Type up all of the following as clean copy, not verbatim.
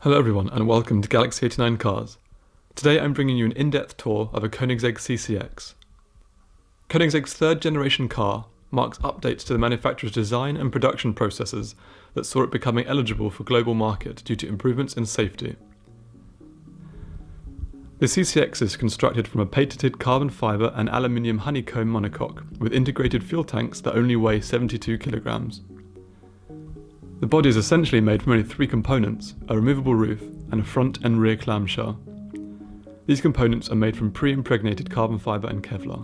Hello everyone and welcome to Galaxy 89 Cars. Today I'm bringing you an in-depth tour of a Koenigsegg CCX. Koenigsegg's third generation car marks updates to the manufacturer's design and production processes that saw it becoming eligible for global market due to improvements in safety. The CCX is constructed from a patented carbon fibre and aluminium honeycomb monocoque with integrated fuel tanks that only weigh 72 kilograms. The body is essentially made from only three components: a removable roof and a front and rear clamshell. These components are made from pre-impregnated carbon fibre and Kevlar.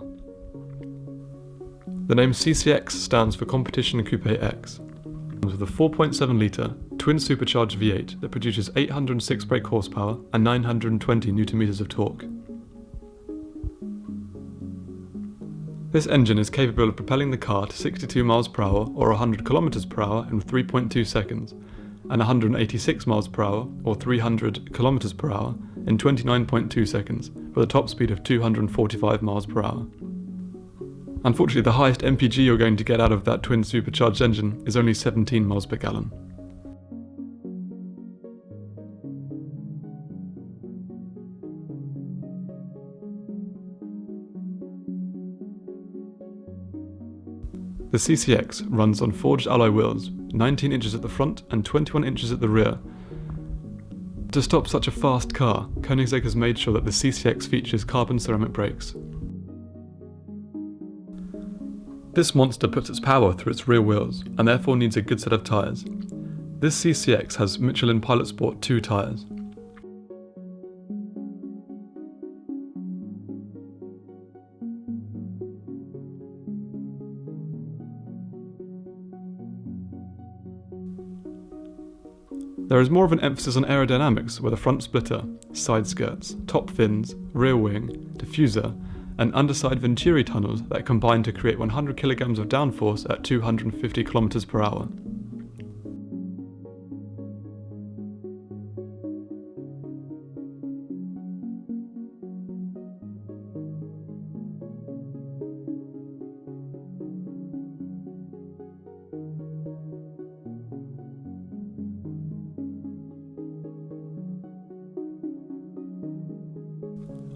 The name CCX stands for Competition Coupe X. It comes with a 4.7 litre twin supercharged V8 that produces 806 brake horsepower and 920 Nm of torque. This engine is capable of propelling the car to 62 mph or 100 km/h in 3.2 seconds, and 186 mph or 300 km/h in 29.2 seconds, with a top speed of 245 mph. Unfortunately, the highest MPG you're going to get out of that twin supercharged engine is only 17 mpg. The CCX runs on forged alloy wheels, 19 inches at the front and 21 inches at the rear. To stop such a fast car, Koenigsegg has made sure that the CCX features carbon ceramic brakes. This monster puts its power through its rear wheels, and therefore needs a good set of tyres. This CCX has Michelin Pilot Sport 2 tyres. There is more of an emphasis on aerodynamics with a front splitter, side skirts, top fins, rear wing, diffuser, and underside venturi tunnels that combine to create 100 kg of downforce at 250 km/h.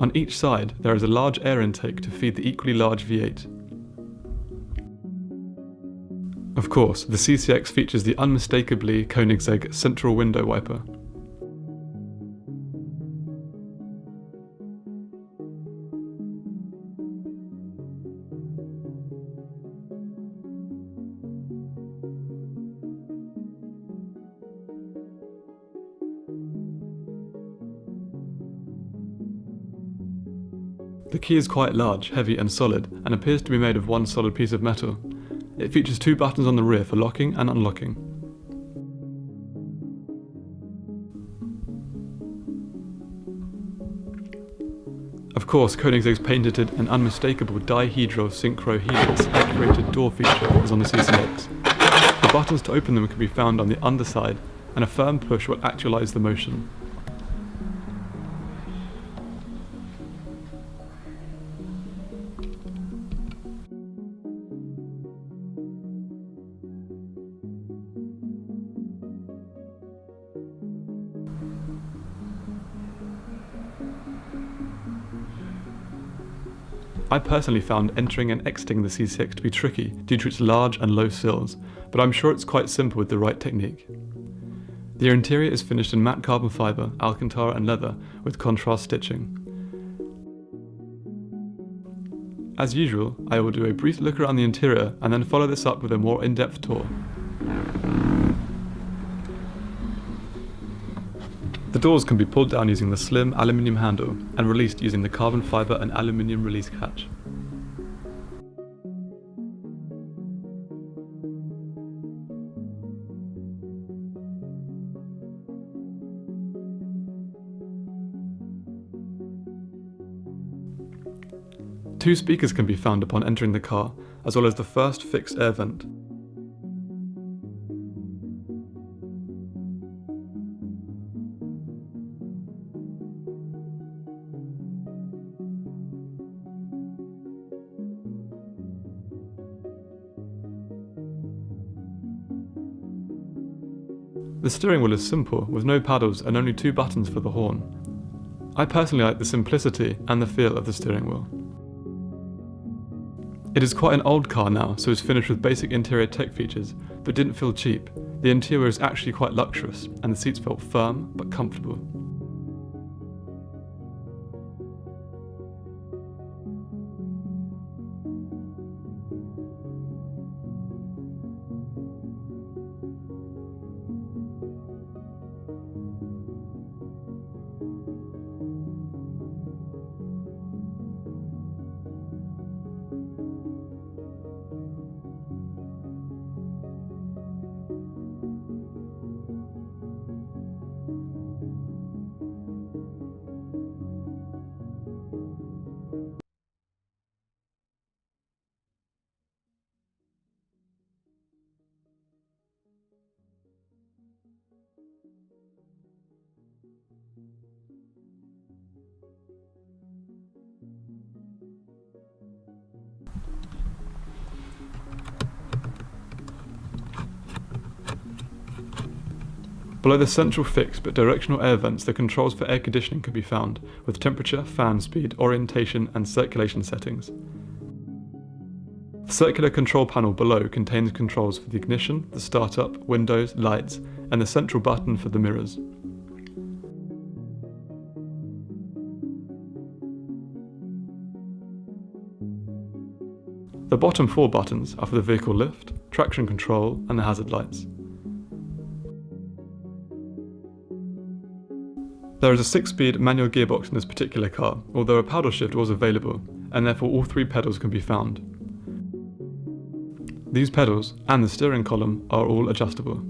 On each side, there is a large air intake to feed the equally large V8. Of course, the CCX features the unmistakably Koenigsegg central window wiper. The key is quite large, heavy and solid, and appears to be made of one solid piece of metal. It features two buttons on the rear for locking and unlocking. Of course, Koenigsegg's patented and unmistakable dihedral synchro helix actuated door feature is on the CCX. The buttons to open them can be found on the underside, and a firm push will actualise the motion. I personally found entering and exiting the CCX to be tricky due to its large and low sills, but I'm sure it's quite simple with the right technique. The interior is finished in matte carbon fibre, Alcantara and leather with contrast stitching. As usual, I will do a brief look around the interior and then follow this up with a more in-depth tour. The doors can be pulled down using the slim aluminium handle and released using the carbon fibre and aluminium release catch. Two speakers can be found upon entering the car, as well as the first fixed air vent. The steering wheel is simple, with no paddles and only 2 buttons for the horn. I personally like the simplicity and the feel of the steering wheel. It is quite an old car now, so it's finished with basic interior tech features, but didn't feel cheap. The interior is actually quite luxurious, and the seats felt firm but comfortable. Below the central fixed but directional air vents, the controls for air conditioning can be found, with temperature, fan speed, orientation and circulation settings. The circular control panel below contains controls for the ignition, the startup, windows, lights, and the central button for the mirrors. The bottom 4 buttons are for the vehicle lift, traction control, and the hazard lights. There is a 6-speed manual gearbox in this particular car, although a paddle shift was available, and therefore all 3 pedals can be found. These pedals, and the steering column, are all adjustable.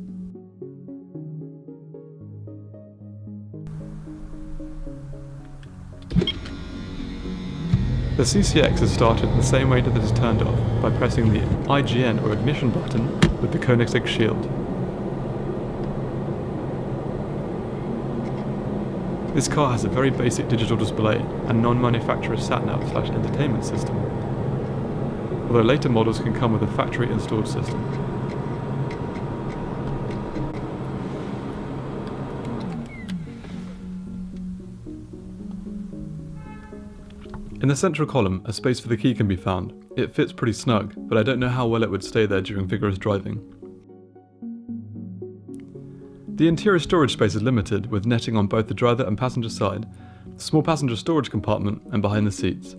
The CCX is started in the same way that it is turned off, by pressing the IGN or ignition button with the Koenigsegg shield. This car has a very basic digital display and non-manufacturer sat-nav/entertainment system, although later models can come with a factory installed system. In the central column, a space for the key can be found. It fits pretty snug, but I don't know how well it would stay there during vigorous driving. The interior storage space is limited, with netting on both the driver and passenger side, a small passenger storage compartment, and behind the seats.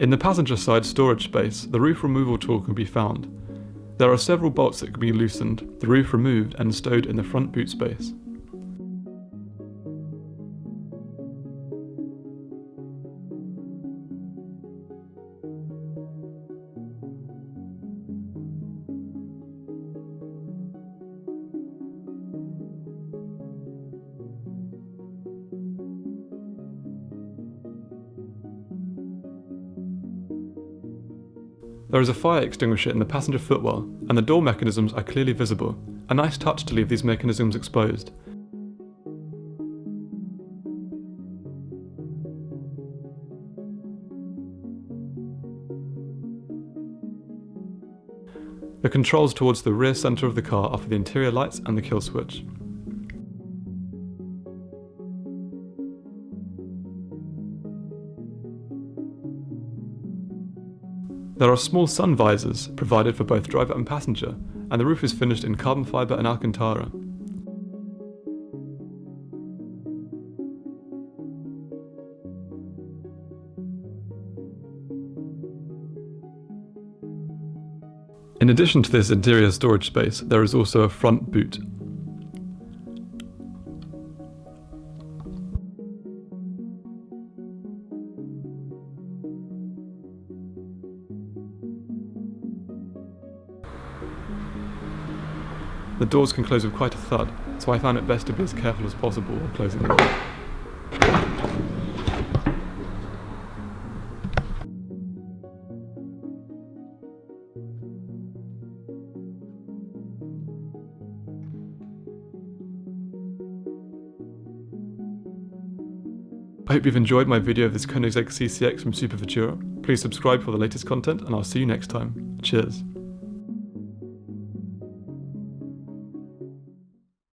In the passenger side storage space, the roof removal tool can be found. There are several bolts that can be loosened, the roof removed and stowed in the front boot space. There is a fire extinguisher in the passenger footwell, and the door mechanisms are clearly visible. A nice touch to leave these mechanisms exposed. The controls towards the rear centre of the car are for the interior lights and the kill switch. There are small sun visors provided for both driver and passenger, and the roof is finished in carbon fibre and Alcantara. In addition to this interior storage space, there is also a front boot. The doors can close with quite a thud, so I found it best to be as careful as possible while closing them. I hope you've enjoyed my video of this Koenigsegg CCX from Super Futura. Please subscribe for the latest content and I'll see you next time. Cheers.